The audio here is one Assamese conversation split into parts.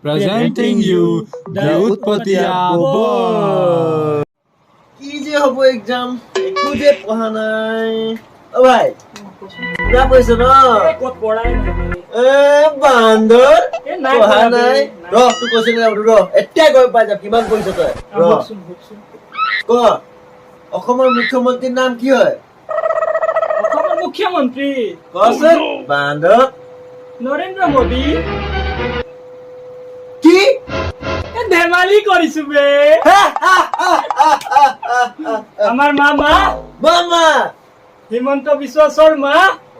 presenting you the Utpotiya board. কি যে হ'ব এক্সাম একো যে পঢ়া নাই ও ভাই পুৰা পঢ়িছ ন ক'ত পঢ়াই বান্দৰ পঢ়া নাই ৰ তোক কৈছিল ৰ এতিয়া গৈ পাই যা কিমান পঢ়িছ তই ৰ ক অসমৰ মুখ্যমন্ত্ৰীৰ নাম কি হয় অসমৰ মুখ্যমন্ত্ৰী কচোন বান্দৰ নৰেন্দ্ৰ মোদী কি ধেমালি কৰিছো বে আমাৰ মামা মামা হিমন্ত বিশ্ব শৰ্মা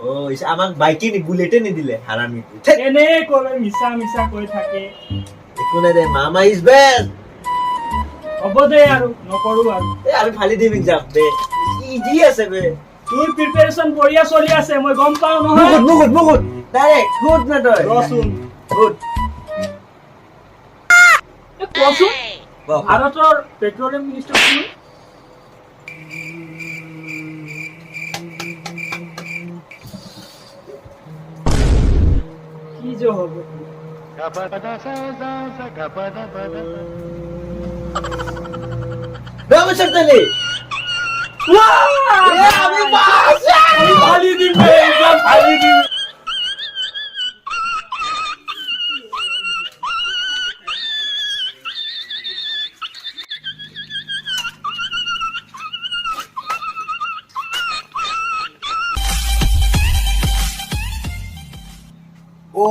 ও আমাক বাইকে নি বুলেটে নিদিলে হাৰামি এনে ক'লে মিছা মিছা কৈ থাকে একো নাই দে মামা ইজ বেষ্ট হ'ব দে আৰু নকৰো আৰু আমি ফালি দিম এক্সাম দে ইজি আছে বে তোৰ প্ৰিপাৰেচন বঢ়িয়া চলি আছে মই গম পাওঁ নহয় বহুত ডাইৰেক্ট গুড না তই ৰচোন গুড কচোন ভাৰতৰ পেট্ৰলিয়াম মিনিষ্টাৰ কোন কি যে হ'ব রমেশের তেলি আমি ফালি দিম একদম ফালি দিম ও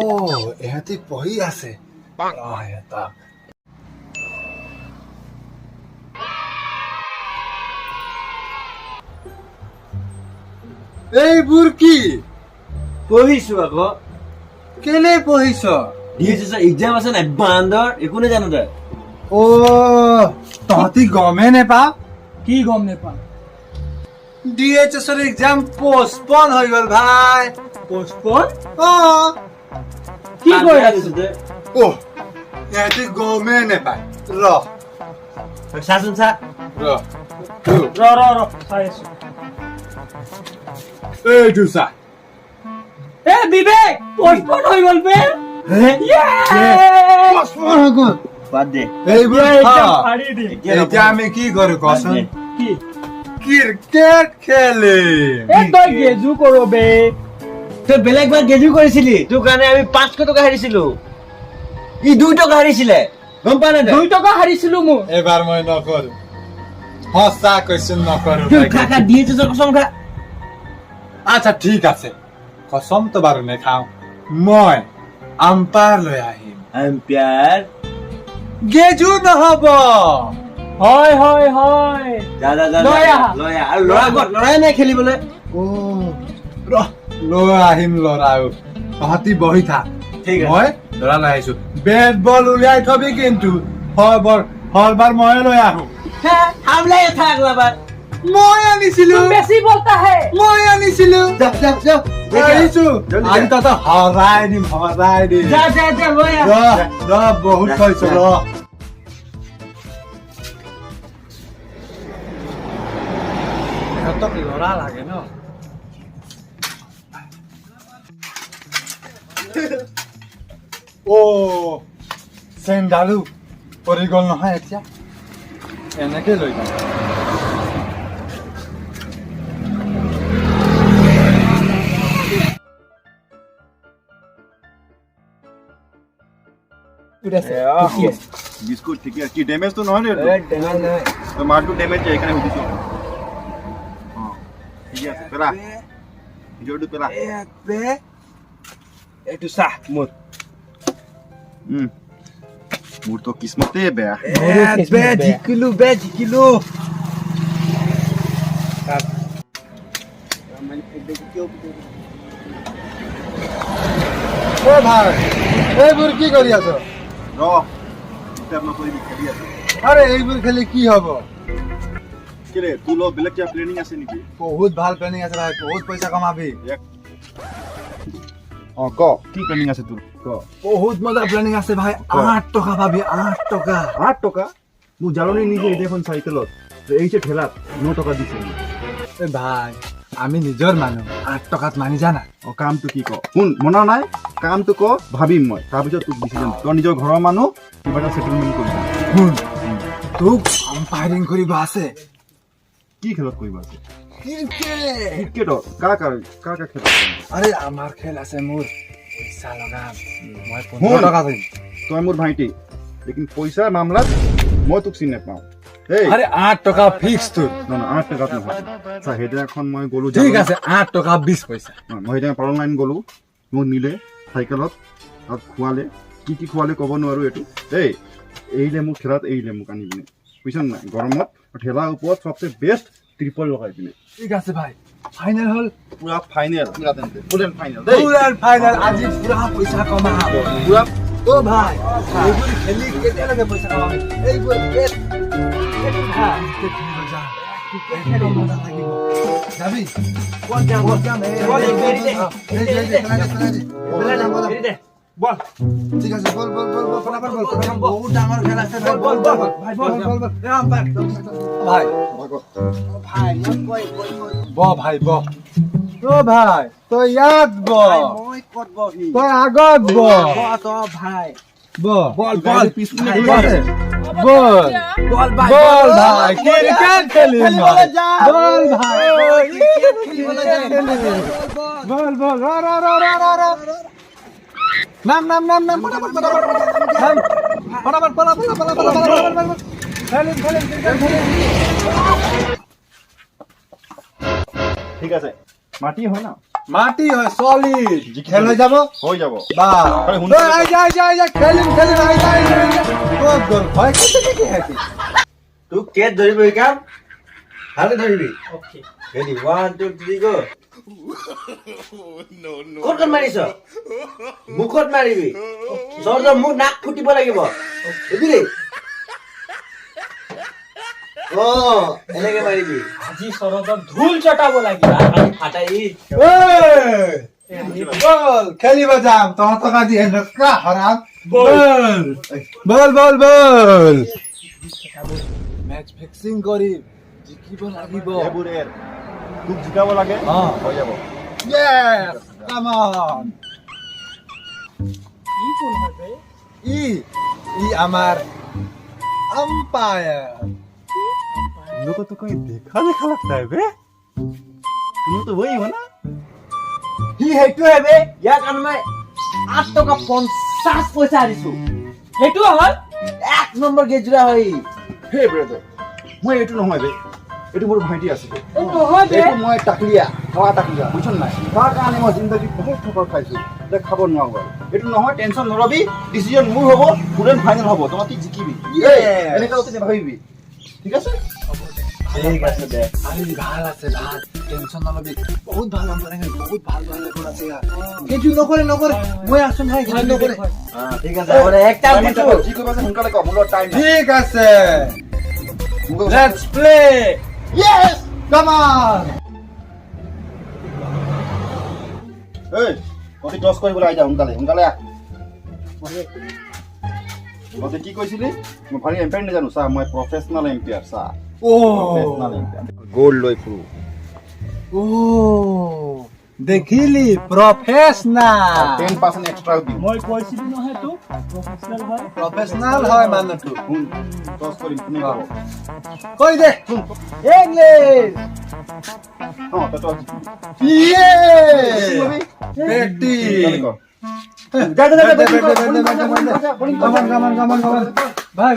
এহাতে পঢ়ি আছে এটা এইবোৰ কি পঢ়িছো আকৌ কেলে পঢ়িছ DHS এক্সাম আছে না বান্দৰ একো নাই জানো তই ও তহঁতি গমে নেপা কি গম নেপাম DHS এক্সাম পোষ্টপন হৈ গল ভাই পোষ্টপন অ কি কৈ আছিস তই ও এহাতে গমে নেপায় ৰ চাচোন চা ৰ চাই আছো এইটো চা এ বিবেক পোষ্টপন হৈ গল বে পোষ্টপন হৈ গল বাদ দে এইবোৰ ফাৰি দিম এতিয়া আমি কি কৰো কচোন কি ক্ৰিকেট খেলিম এ তই গেজু কৰো বে তই বেলেগবাৰ গেজু কৰিছিলি তোৰ কাৰণে আমি 500 টকা হাৰিছিলো ই 2 টকা হাৰিছিলে গম পা না 2 টকা হাৰিছিলো মই এবাৰ মই নকৰো সঁচা কৈছো নকৰো কাকা DHS কসম খা আচ্ছা ঠিক আছে কসম তো বাৰু নেখাওঁ মই আম্পায়াৰ লৈ আহিম আম্পায়াৰ গেজু নহব হয় হয় হয় যা লৈ আহা। আৰু লৰাই নাই খেলিবলৈ ও ৰহ লৈ আহিম লৰাও তহঁতি বহি থাক ঠিক আছে। মই লৰা লৈ আহিছো বেট বল উলিয়াই থবি কিন্তু হৰবাৰ মই লৈ আহো হামলাই থাক বাবা মই আনিছিলো বেছি বলতা হে মই আনিছিলো যা আহিছো আজি তহঁতক হৰাই দিম যা লৈ আহ ৰ বহুত কৈছো ৰ সিহঁতক লৰা লাগে ন অ' চেণ্ডালো পৰি গ'ল নহয় এতিয়া এনেকে লৈ যাম বিস্কুট ঠিকে কি ড্যামেজ তো নহয় রে তো মারটো ড্যামেজ যায় এখানে হইছো ঠিক আছে পেলা জোড়ু পেলা এইটো চাহ মোৰ মোৰ তো কিসমতে বেয়া জিকিলো ও ভাই এইবোৰ কি কৰি আছ ৰ এটা না কই খেলি আছে আৰে এইবোৰ খেলি কি হব কেলে তুলো বেলেগ কি প্ল্যানিং আছে নেকি বহুত ভাল প্লেনিং আছে ভাই বহুত পইচা কমাবি ক কি প্ল্যানিং আছে তোর ক বহুত মজা প্লেনিং আছে ভাই 8 টকা পাবি 8 টকা 8 টাকা মু জালনি নিজে দেখুন সাইকেলত এই যে ঠেলা 9 টাকা দিছে এ ভাই আমি নিজৰ মানুহ 8 টকাত মানি জানা অ কামটো কি ক শুন মনা নাই কামটো ক ভাবিম মই তাৰপিছত তোক ডিচিজন তই নিজৰ ঘৰৰ মানুহ কিবা এটা সেটেলমেন্ট কৰিবা শুন তোক আম্পায়াৰিং কৰিব আছে কি খেলত কৰিব আছে ক্ৰিকেট ক্ৰিকেটৰ কাৰ খেলত আৰে আমাৰ খেল আছে মোৰ পইচা লগাম মই শুন। 15 টকা দিম তই মোৰ ভাইটি লেকিন পইচাৰ মামলাত মই তোক চিনি নাপাওঁ এই আরে 8 টাকা ফিক্স তোর না 8 টাকাত নহয় আচ্ছা সেইদিনাখন মই গ'লো ঠিক আছে 8 টাকা 20 পয়সা মই সেইদিনা পালন লাইন গ'লো মোক নিলে চাইকেলত আৰু খোৱালে কি খোৱালে ক'ব নোৱাৰো এইটো এই এইলে মোক খেলাত এইলে মোক আনি পিনে বুজিছ নাই গৰমত ঠেলা ওপৰত সবচে বেষ্ট ট্ৰিপল লগাই পিনে ঠিক আছে ভাই ফাইনাল হল পুৰা final full and final full and final আজি পুৰা পয়সা কমাব পুৰা ও ভাই এইগুলি খেলি কেতে লাগে পয়সা কমাবে এইগুলো কেট ভাই কেট খেলিব যা কেট মজা লাগিব যাবি বল যা বল বল ঠিক আছে বল ফটাফট বল বহুত ডাঙৰ খেল আছে ভাই বল ভাই বল ভাই ব ভাই ব ও ভাই তই ইয়াত ব মই কত বহি তই আগত ব তো ভাই বল পিছপিনে বল গ'লে বল বল ভাই বল ভাই ক্রিকেট খেলিম খেলিবলৈ যা বল ভাই ক্রিকেট খেলিবলৈ যা বল র নাম ফটাফট খেলিম ক্রিকেট খেলিম ঠিক আছে মাটি হয় না মাটি হয় সলিড খেল হৈ যাব হৈ যাব বা আরে শুনতে যা খেলিম আই গল গল ভয় কি হেতি তুই কেট ধৰিবি কাম ভালে ধৰিবি ওকে ৰেডি 1 2 3 গো ক'ত মাৰিছ মুখত মাৰিবি জৰ মুখ নাক ফুটিব লাগিব বুজিলি ও এনেকে মাৰিবি আজি শৰদৰ ধুল চটাব লাগিব আজি ফাটাই বল খেলিব যাম তহঁতক আজি এনেকুৱা হৰাম বল। বল মেচ ফিক্সিং কৰিম জিকিব লাগিব এইবোৰে তোক জিকাব লাগে অ। হৈ যাব Yes! Come on! কি কোন হবে ই আমার আম্পায়ার लोगों तो कोई देखा लगता है बे तुम तो वही हो ना সি হেইটো হেবে ইয়াক আনমাই 8 টকা 50 পয়সা দিছো সেইটো হয় 1 নম্বৰ গেজুৰা হয় হে ব্ৰাদাৰ মই এইটো নহয় বে এইটো মোৰ ভাইটি আছে এই নহয় বে এইটো মই টাকলিয়া বুঝছ নাই তাৰ কাৰণে মই জিন্দগী বহুত ঠকৰ খাইছো যে খাব নোৱাৰো আৰু এইটো নহয় টেনচন নলবি ডিসিজন মোৰ হ'ব ফুল এণ্ড ফাইনেল হ'ব তোমাৰ ঠিক জিকিবি এনেকা হতে ভাবিবি ঠিক আছে ঠিক আছে দে আরে ভাল আছে ভাল টেনশন নলবি বহুত ভাল আম্পায়ার বহুত ভাল আছে কিছু নকৰে মই আছো ভাই কিছু নকৰে ঠিক আছে ওৰে একটা দিছো কি কৰিবা সোনকালে কম মোৰ টাইম ঠিক আছে let's play yes come on এই কতি টস কৰিবলৈ আই যা সোনকালে আহ মই কি কৈছিলি মই ভালি এম্পায়াৰ নাজানো চা মই প্ৰফেচনেল এম্পায়াৰ চা ও প্ৰফেচনেল এম্পায়াৰ গোল্ড লৈ ফুৰো ও দেখিলি প্ৰফেশনাল 10% এক্সট্ৰা দিম মই কৈছিলো নহয় তো প্ৰফেশনাল হয় প্ৰফেশনাল হয় মানুহটো শুন টস কৰিম কোনে পাব কৈ দে ইংলিশ অ তই ইয়ে সোনকালে ব্যাটিং কৰ Come on. ভাই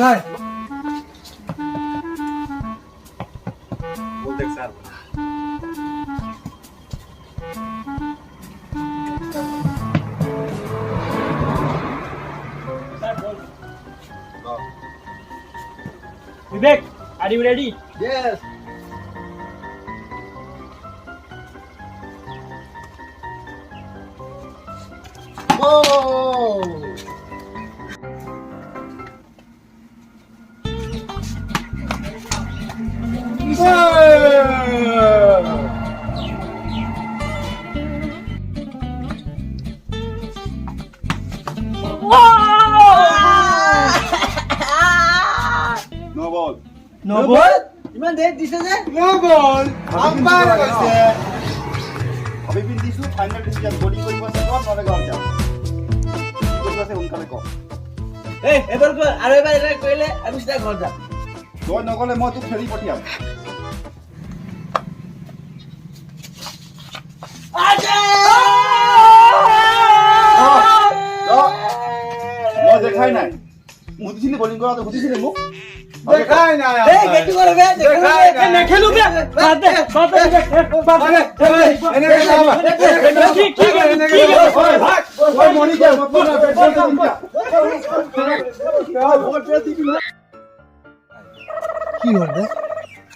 Bibek are you ready yes no ball no ball ইমান দেৰি দিছে যে নো বল আম্পায়াৰ কৈছে ভাবি পিন দিছো ফাইনেল ডিসিজন বডি কৰিব আছে কোন নলে গাঁও যাও কি কৰিব আছে সোনকালে ক এই এবাৰ কৈ আৰু এবাৰ এটা কৰিলে আমি সিধা ঘৰ যাম তই নগলে মই তোক ফেৰি পঠিয়াম মই দেখাই নাই মুদিছিলি বলিং কৰাটো সুধিছিলি মোক দেখাই নাই এই গেটু কৰে বে দেখাই নাই নেখেলো বে বাদ দে এনে কি ওই মনি যা মত না কি হল বে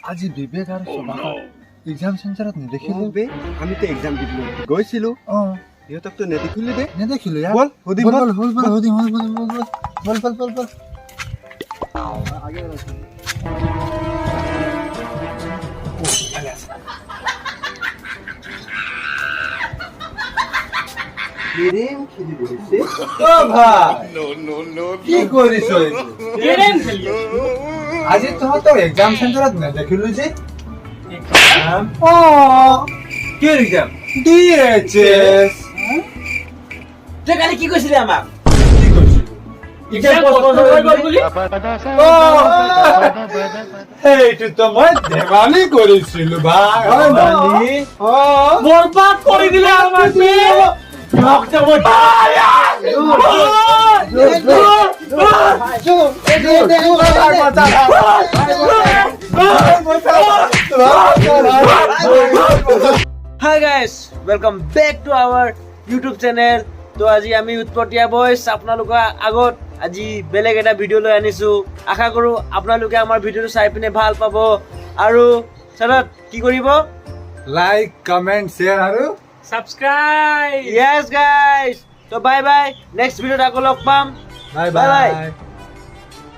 আজি বিবেক আৰু সভাকাৰ এক্সাম সেন্টাৰত নেদেখিলো বে আমি তো এক্সাম দিব গৈছিলো ইহঁতক তো নেদেখিলি দে নেদেখিলো ইয়াৰ বল সুধিম বল গেম খেলি বহিছে ও ভাই কি কৰিছ গেম খেলি আজি তহঁতক এক্সাম সেন্টাৰত নেদেখিলো যে অ কি এক্সাম DHS তই কালি কি কৈছিলি আমাক কি কৰিছিলি এক্সাম postpone হৈ গ'ল বুলি এইটো মই ধেমালি কৰিছিলো ভাই বৰবাদ কৰি দিলে আমাক বে Hi guys, welcome back to our YouTube channel. তো আজি আমি উৎপতীয়া বয়স আপোনালোকৰ আগত আজি বেলেগ এটা ভিডিঅ' লৈ আনিছো আশা কৰো আপোনালোকে আমাৰ ভিডিঅ'টো চাই পিনে ভাল পাব আৰু শৰৎ কি কৰিব লাইক কমেন্ট শেয়াৰ আৰু সাবস্ক্রাইব yes guys তো বাই বাই নেক্সট ভিডিঅ'ত আকৌ লগ পাম বাই Bye bye. বাই